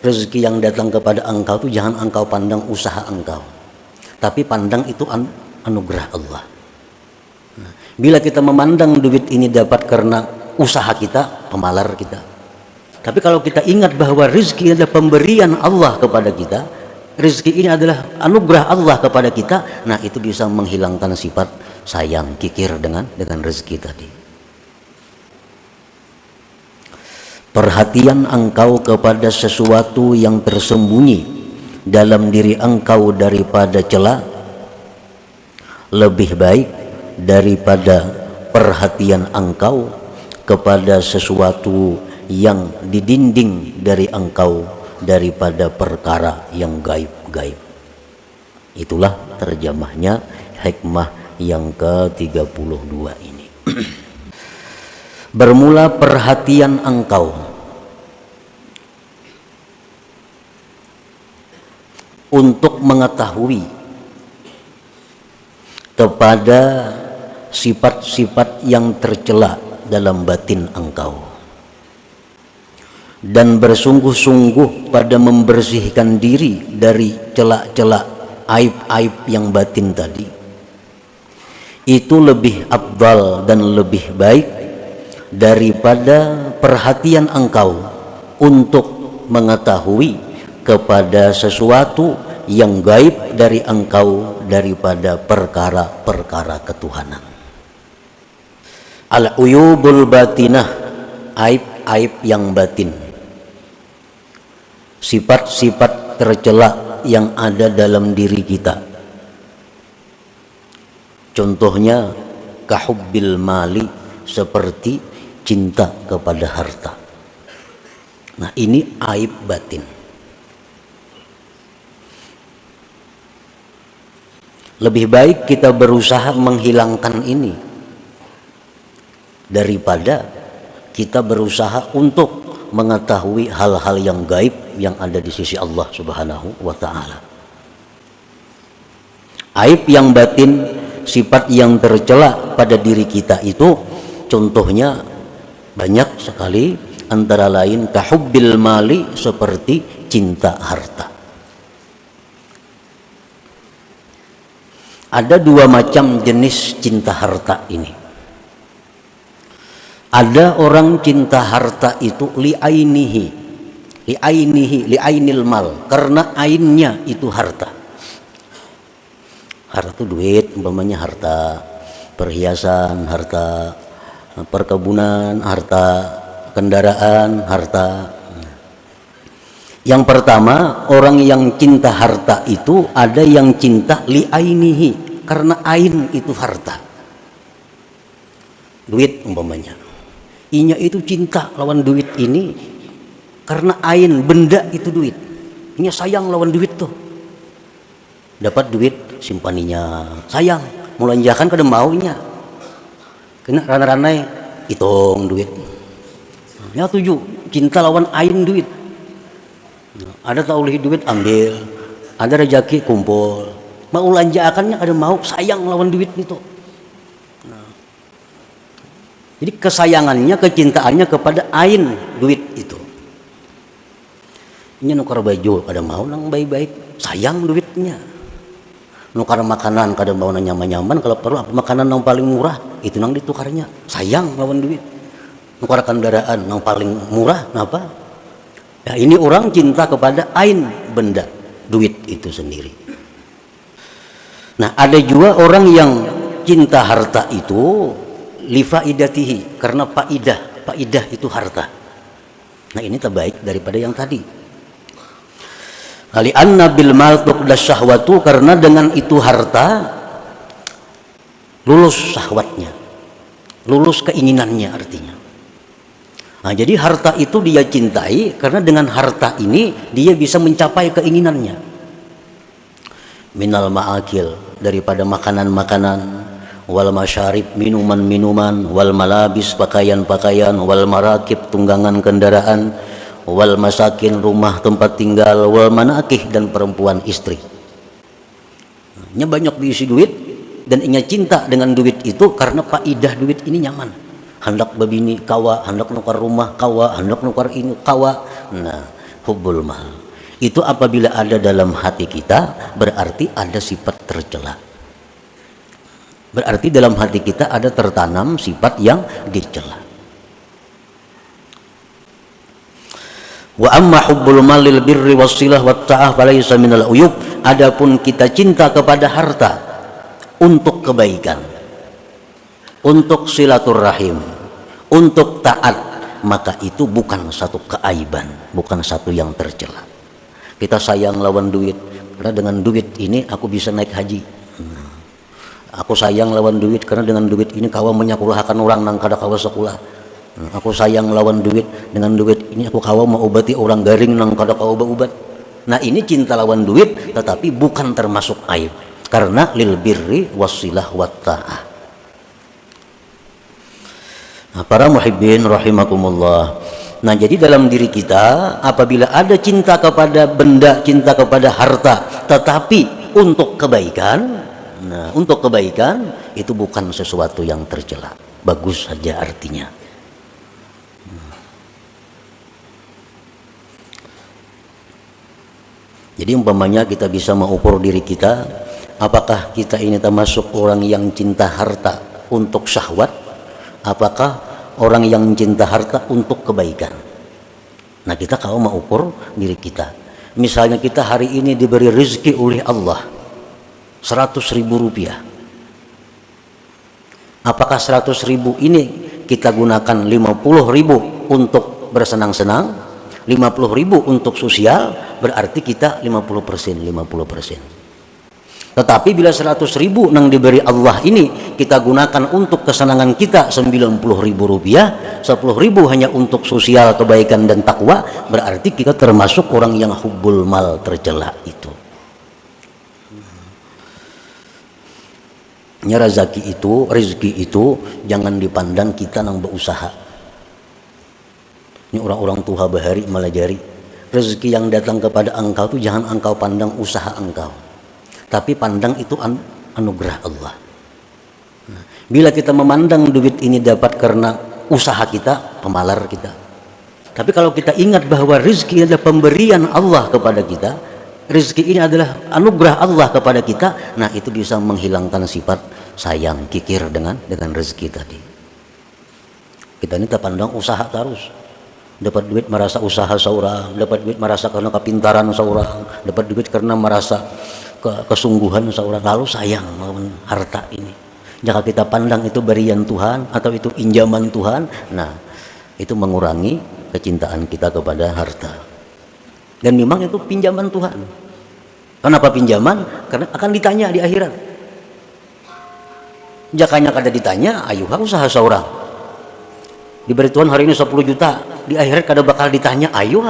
rezeki yang datang kepada engkau itu jangan engkau pandang usaha engkau, tapi pandang itu anugerah Allah. Nah, bila kita memandang duit ini dapat karena usaha kita, pemalar kita. Tapi kalau kita ingat bahwa rezeki adalah pemberian Allah kepada kita, rezeki ini adalah anugerah Allah kepada kita, nah itu bisa menghilangkan sifat sayang, kikir dengan rezeki tadi. Perhatian engkau kepada sesuatu yang tersembunyi dalam diri engkau daripada celah lebih baik daripada perhatian engkau kepada sesuatu yang didinding dari engkau daripada perkara yang gaib-gaib. Itulah terjemahnya hikmah yang ke-32 ini. Bermula perhatian engkau untuk mengetahui kepada sifat-sifat yang tercela dalam batin engkau, dan bersungguh-sungguh pada membersihkan diri dari celak-celak aib-aib yang batin tadi, itu lebih afdal dan lebih baik daripada perhatian engkau untuk mengetahui kepada sesuatu yang gaib dari engkau daripada perkara-perkara ketuhanan. Al-uyubul batinah, aib-aib yang batin, sifat-sifat tercela yang ada dalam diri kita. Contohnya kahubbil mali, seperti cinta kepada harta. Nah, ini aib batin. Lebih baik kita berusaha menghilangkan ini daripada kita berusaha untuk mengetahui hal-hal yang gaib yang ada di sisi Allah Subhanahu wa ta'ala. Aib yang batin, sifat yang tercela pada diri kita itu contohnya banyak sekali, antara lain kahubbil mali, seperti cinta harta. Ada dua macam jenis cinta harta ini. Ada orang cinta harta itu li'ainihi, li'ainil mal, karena ainnya itu harta. Harta itu duit, umpamanya harta perhiasan, harta perkebunan, harta kendaraan, harta. Yang pertama, orang yang cinta harta itu ada yang cinta li'ainihi, karena ain itu harta. Duit umpamanya, inya itu cinta lawan duit ini karena ain, benda itu duit. Inya sayang lawan duit tuh. Dapat duit, simpaninya sayang, mulanjakan kada maunya. Kena rana-ranai hitung duit. Ya tuju, cinta lawan ain duit. Ada taulih duit ambil, ada rezeki kumpul, mau lanjakannya ada mau, sayang lawan duit itu. Nah, jadi kesayangannya, kecintaannya kepada ain duit itu. Ini nukar baju ada mau nang baik-baik, sayang duitnya. Nukar makanan kada mau nang nyaman-nyaman, kalau perlu makanan yang paling murah itu nang ditukarnya, sayang lawan duit. Nukar kendaraan yang paling murah, kenapa? Ya, ini orang cinta kepada ain, benda, duit itu sendiri. Nah, ada juga orang yang cinta harta itu lifaidatihi, karena faidah itu harta. Nah, ini terbaik daripada yang tadi. Ali anna bil mal tuqdas syahwatu, karena dengan itu harta lulus syahwatnya, lulus keinginannya artinya. Nah, jadi harta itu dia cintai karena dengan harta ini dia bisa mencapai keinginannya. Minal ma'akil, daripada makanan-makanan, wal masyarib, minuman-minuman, wal malabis, pakaian-pakaian, wal marakib, tunggangan kendaraan, wal masakin, rumah tempat tinggal, wal manakih, dan perempuan istri. Nya banyak diisi duit dan inya cinta dengan duit itu karena faidah duit ini nyaman. Hendak babini kawa, hendak nukar rumah kawa, hendak nukar ini kawa. Nah, hubbul mal. Itu apabila ada dalam hati kita, berarti ada sifat tercela. Berarti dalam hati kita ada tertanam sifat yang dicela. Wa amma hubbul mal lil birri wassilah wat ta'ah falaysa minal uyub. Adapun kita cinta kepada harta untuk kebaikan, untuk silaturahim, untuk taat, maka itu bukan satu keaiban, bukan satu yang tercela. Kita sayang lawan duit, karena dengan duit ini aku bisa naik haji. Aku sayang lawan duit karena dengan duit ini kawa menyakulahkan orang nang kada kawa sekolah. Aku sayang lawan duit, dengan duit ini aku kawa mau obati orang garing nang kada kawa obat. Nah ini cinta lawan duit, tetapi bukan termasuk aib, karena lil birri wasilah wat ta'ah. Nah, para muhibbin rahimakumullah. Nah jadi dalam diri kita apabila ada cinta kepada benda, cinta kepada harta, tetapi untuk kebaikan, nah untuk kebaikan itu bukan sesuatu yang tercela, bagus saja artinya. Jadi umpamanya kita bisa mengukur diri kita, apakah kita ini termasuk orang yang cinta harta untuk syahwat, apakah orang yang cinta harta untuk kebaikan. Nah kita kalau mau ukur diri kita, misalnya kita hari ini diberi rezeki oleh Allah 100.000 rupiah, apakah 100.000 ini kita gunakan 50.000 untuk bersenang-senang, 50.000 untuk sosial, berarti kita 50%. Tetapi bila 100.000 yang diberi Allah ini kita gunakan untuk kesenangan kita 90.000 rupiah, 10.000 hanya untuk sosial, kebaikan dan takwa, berarti kita termasuk orang yang hubbul mal, tercela itu. Rezeki itu jangan dipandang kita nang berusaha. Ini orang-orang tua bahari melajari rezeki yang datang kepada engkau itu jangan engkau pandang usaha engkau, tapi pandang itu anugerah Allah. Nah, bila kita memandang duit ini dapat karena usaha kita, pemalar kita. Tapi kalau kita ingat bahwa rezeki adalah pemberian Allah kepada kita, rezeki ini adalah anugerah Allah kepada kita, nah itu bisa menghilangkan sifat sayang, kikir dengan rezeki tadi. Kita ini terpandang usaha terus. Dapat duit merasa usaha seorang, dapat duit merasa karena kepintaran seorang, dapat duit karena merasa kesungguhan seorang, lalu sayang lawan harta ini. Jika kita pandang itu berian Tuhan atau itu injaman Tuhan, nah itu mengurangi kecintaan kita kepada harta. Dan memang itu pinjaman Tuhan. Kenapa pinjaman? Karena akan ditanya di akhirat. Jakanya kada ditanya, ayuh usaha seorang. Diberi Tuhan hari ini 10 juta, di akhirat kada bakal ditanya, ayo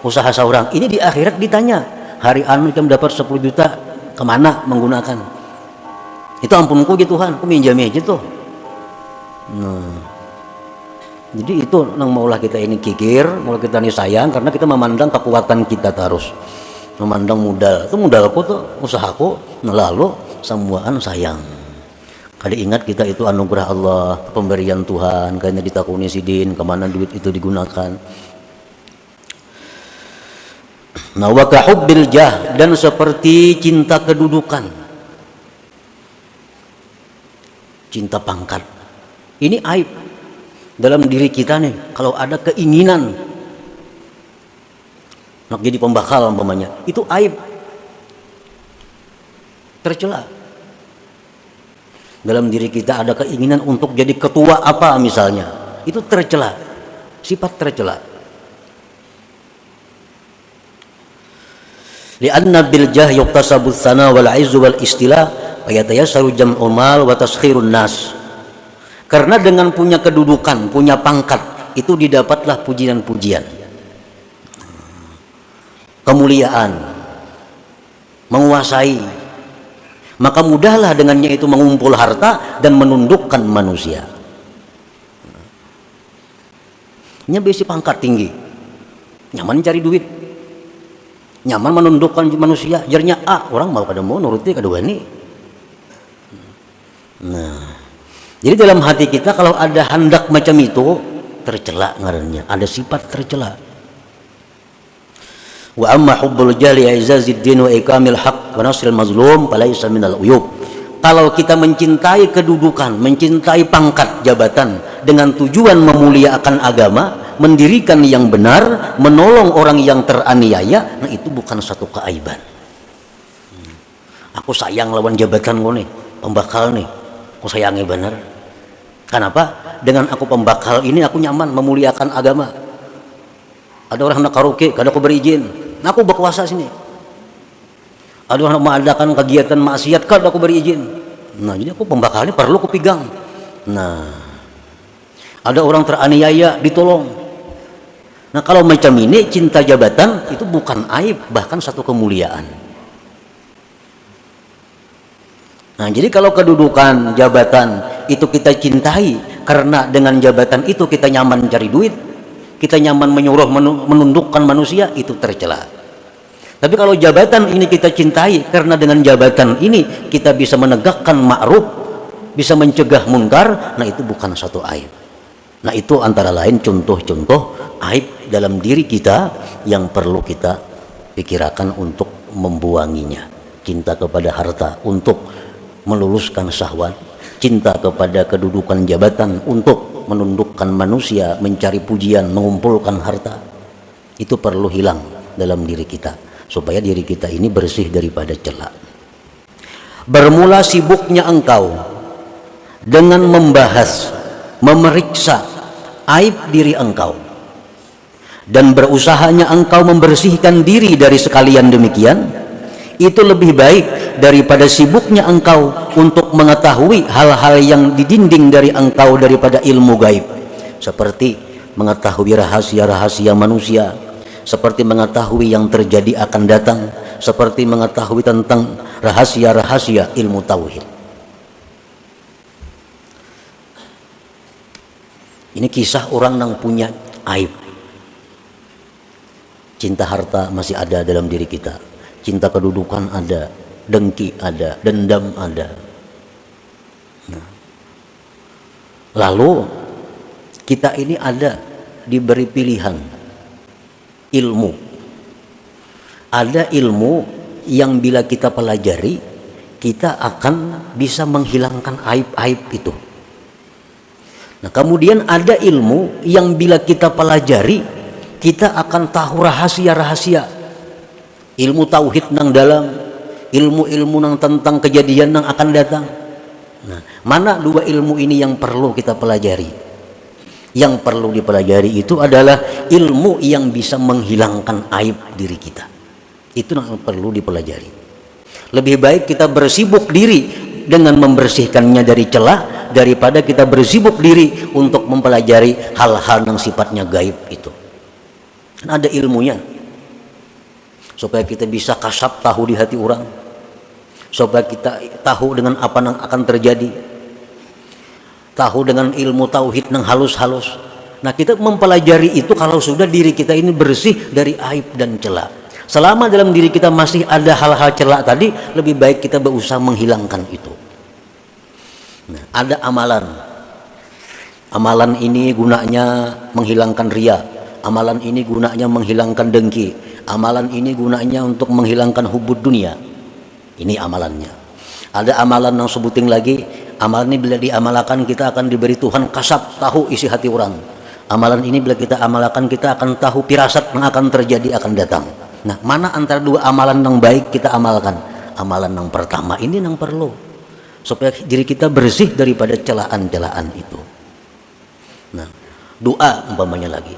usaha seorang. Ini di akhirat ditanya, hari anu kita mendapat 10 juta kemana menggunakan? Itu ampunku gitu Tuhan, aku minjam aja tuh. Nah, jadi itu nang maulah kita ini kikir, maulah kita ini sayang, karena kita memandang kekuatan kita terus, memandang modal. Itu modalku tuh, usahaku, nah lalu semuaan sayang. Kada ingat kita itu anugerah Allah, pemberian Tuhan, kayaknya ditakuni sidin, kemana duit itu digunakan. Nah, wa kahubbil jah, dan seperti cinta kedudukan, cinta pangkat. Ini aib dalam diri kita nih. Kalau ada keinginan nak jadi pembakal umpamanya, itu aib, tercela. Dalam diri kita ada keinginan untuk jadi ketua apa misalnya, itu tercela, sifat tercela. Li'anna bil jah yuktasabu tsana wal 'izzu wal istilah wa yatayassaru jam'ul mal wa taskhirun nas. Karena dengan punya kedudukan, punya pangkat, itu didapatlah pujian-pujian, kemuliaan, menguasai. Maka mudahlah dengannya itu mengumpul harta dan menundukkan manusia. Ini besi pangkat tinggi, nyaman cari duit, nyaman menundukkan manusia. Jarnya orang mau kada mau nuruti kada wani. Nah, jadi dalam hati kita kalau ada hendak macam itu, tercela ngarannya, ada sifat tercela. Wa amma hubbul jali i'zazid din wa ikamil haq wa nasril mazlum falaysa minal uyub. Kalau kita mencintai kedudukan, mencintai pangkat jabatan dengan tujuan memuliakan agama, mendirikan yang benar, menolong orang yang teraniaya, nah itu bukan satu keaiban. Aku sayang lawan jabatan gue nih, pembakal nih, aku sayangi benar. Kenapa? Dengan aku pembakal ini aku nyaman memuliakan agama. Ada orang nak karaoke, kada aku berizin, nah aku berkuasa sini. Ada orang mengadakan kegiatan maksiat, kada aku berizin. Nah jadi aku pembakal ini perlu aku pegang. Nah ada orang teraniaya ditolong. Nah kalau macam ini cinta jabatan itu bukan aib, bahkan satu kemuliaan. Nah jadi kalau kedudukan jabatan itu kita cintai karena dengan jabatan itu kita nyaman cari duit, kita nyaman menyuruh menundukkan manusia, itu tercela. Tapi kalau jabatan ini kita cintai karena dengan jabatan ini kita bisa menegakkan ma'ruf, bisa mencegah munkar, nah itu bukan satu aib. Nah itu antara lain contoh-contoh aib dalam diri kita yang perlu kita pikirkan untuk membuanginya. Cinta kepada harta untuk meluluskan syahwat, cinta kepada kedudukan jabatan untuk menundukkan manusia, mencari pujian, mengumpulkan harta, itu perlu hilang dalam diri kita supaya diri kita ini bersih daripada cela. Bermula sibuknya engkau dengan membahas, memeriksa aib diri engkau, dan berusahanya engkau membersihkan diri dari sekalian demikian, itu lebih baik daripada sibuknya engkau untuk mengetahui hal-hal yang didinding dari engkau daripada ilmu gaib, seperti mengetahui rahasia-rahasia manusia, seperti mengetahui yang terjadi akan datang, seperti mengetahui tentang rahasia-rahasia ilmu tauhid. Ini kisah orang yang punya aib. Cinta harta masih ada dalam diri kita, cinta kedudukan ada, dengki ada, dendam ada. Nah, lalu kita ini ada diberi pilihan ilmu. Ada ilmu yang bila kita pelajari, kita akan bisa menghilangkan aib-aib itu. Nah, kemudian ada ilmu yang bila kita pelajari, kita akan tahu rahasia-rahasia. Ilmu tauhid nang dalam, ilmu-ilmu nang tentang kejadian nang akan datang. Nah, mana dua ilmu ini yang perlu kita pelajari? Yang perlu dipelajari itu adalah ilmu yang bisa menghilangkan aib diri kita. Itu yang perlu dipelajari. Lebih baik kita bersibuk diri dengan membersihkannya dari celah daripada kita bersibuk diri untuk mempelajari hal-hal yang sifatnya gaib itu. Dan ada ilmunya supaya kita bisa kasab tahu di hati orang, supaya kita tahu dengan apa yang akan terjadi, tahu dengan ilmu tauhid yang halus-halus. Nah kita mempelajari itu kalau sudah diri kita ini bersih dari aib dan celah. Selama dalam diri kita masih ada hal-hal celah tadi, lebih baik kita berusaha menghilangkan itu. Nah, ada amalan. Amalan ini gunanya menghilangkan riya. Amalan ini gunanya menghilangkan dengki. Amalan ini gunanya untuk menghilangkan hubud dunia. Ini amalannya. Ada amalan yang sebuting lagi. Amalan ini bila diamalkan kita akan diberi Tuhan kasab tahu isi hati orang. Amalan ini bila kita amalkan kita akan tahu firasat yang akan terjadi akan datang. Nah, mana antara dua amalan yang baik kita amalkan? Amalan yang pertama ini yang perlu supaya diri kita bersih daripada celaan-celaan itu. Nah, doa umpamanya lagi.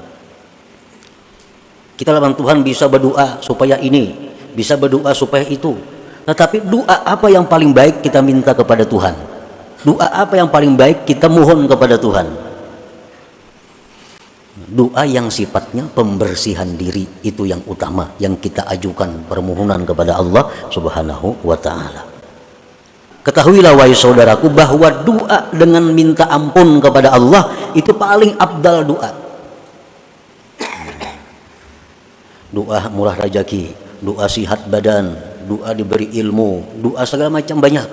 Kita lawan Tuhan bisa berdoa supaya ini, bisa berdoa supaya itu. Tetapi doa apa yang paling baik kita minta kepada Tuhan? Doa apa yang paling baik kita mohon kepada Tuhan? Doa yang sifatnya pembersihan diri, itu yang utama yang kita ajukan permohonan kepada Allah Subhanahu wa ta'ala. Ketahuilah wahai saudaraku bahwa doa dengan minta ampun kepada Allah itu paling afdal doa. Doa murah rezeki, doa sihat badan, doa diberi ilmu, doa segala macam banyak.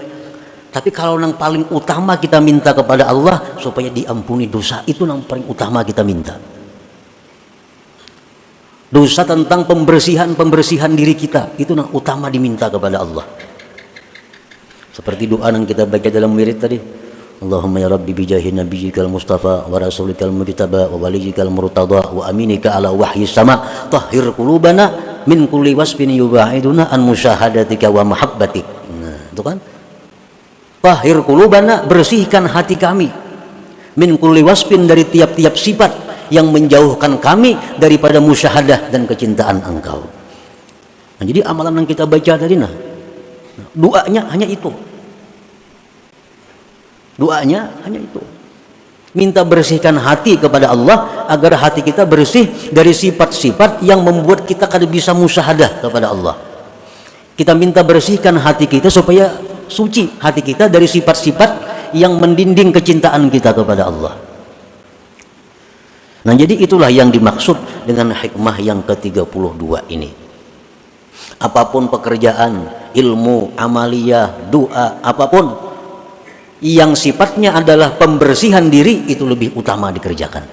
Tapi kalau yang paling utama kita minta kepada Allah supaya diampuni dosa, itu yang paling utama kita minta. Dosa tentang pembersihan diri kita, itu yang utama diminta kepada Allah. Seperti doa yang kita baca dalam wirid tadi, Allahumma ya Rabbi bijahi nabiyyikal mustafa wa rasulikal mujtaba wa waliyikal murtada wa aminika ala wahyi sama tahhir qulubana min kulli wasfin yuba'iduna an musyahadatika wa mahabbatik. Nah, itu kan. Tahhir qulubana, bersihkan hati kami, min kulli wasfin, dari tiap-tiap sifat yang menjauhkan kami daripada musyahadah dan kecintaan Engkau. Nah, jadi amalan yang kita baca tadi, doanya hanya itu. Doanya hanya itu. Minta bersihkan hati kepada Allah agar hati kita bersih dari sifat-sifat yang membuat kita kada bisa musyahadah kepada Allah. Kita minta bersihkan hati kita supaya suci hati kita dari sifat-sifat yang mendinding kecintaan kita kepada Allah. Nah, jadi itulah yang dimaksud dengan hikmah yang ke-32 ini. Apapun pekerjaan, ilmu, amaliyah, doa, apapun yang sifatnya adalah pembersihan diri, itu lebih utama dikerjakan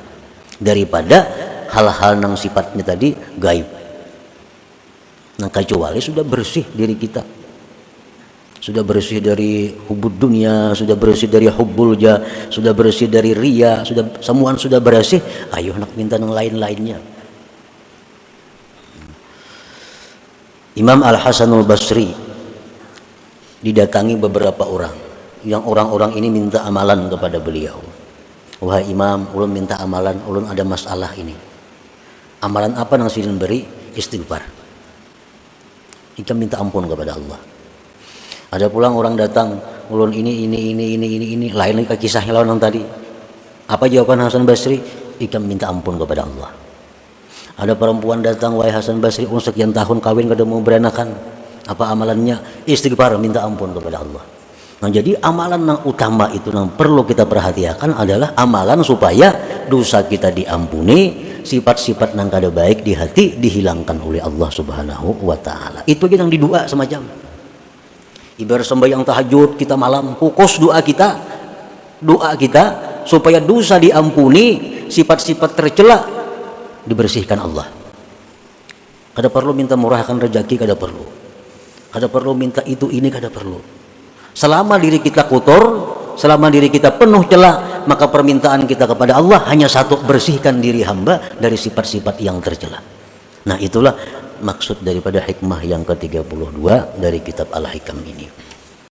daripada hal-hal yang sifatnya tadi gaib. Nah, kecuali sudah bersih diri kita, sudah bersih dari hubud dunia, sudah bersih dari hubbul jah, sudah bersih dari riya, sudah semua sudah bersih, ayo nak minta yang lain-lainnya. Imam Al-Hasanul Basri didatangi beberapa orang, yang orang-orang ini minta amalan kepada beliau. Wahai Imam, ulun minta amalan, ulun ada masalah ini. Amalan apa yang sidin beri? Istighfar. Kita minta ampun kepada Allah. Ada pulang orang datang, ulun ini, lain lagi kisahnya lawan yang tadi. Apa jawaban Hasan Basri? Kita minta ampun kepada Allah. Ada perempuan datang, wahai Hasan Basri, ulun sekian tahun kawin kada mau beranakan. Apa amalannya? Istighfar, minta ampun kepada Allah. Nah, jadi amalan yang utama itu yang perlu kita perhatikan adalah amalan supaya dosa kita diampuni, sifat-sifat yang kada baik di hati dihilangkan oleh Allah Subhanahu wa taala. Itu aja yang didoa semacam. Ibarat sembahyang tahajud kita malam, fokus doa kita supaya dosa diampuni, sifat-sifat tercela dibersihkan Allah. Kada perlu minta murahkan rezeki, kada perlu. Kada perlu minta itu ini, kada perlu. Selama diri kita kotor, selama diri kita penuh celah, maka permintaan kita kepada Allah hanya satu, bersihkan diri hamba dari sifat-sifat yang tercela. Nah, itulah maksud daripada hikmah yang ke-32 dari kitab Al-Hikam ini.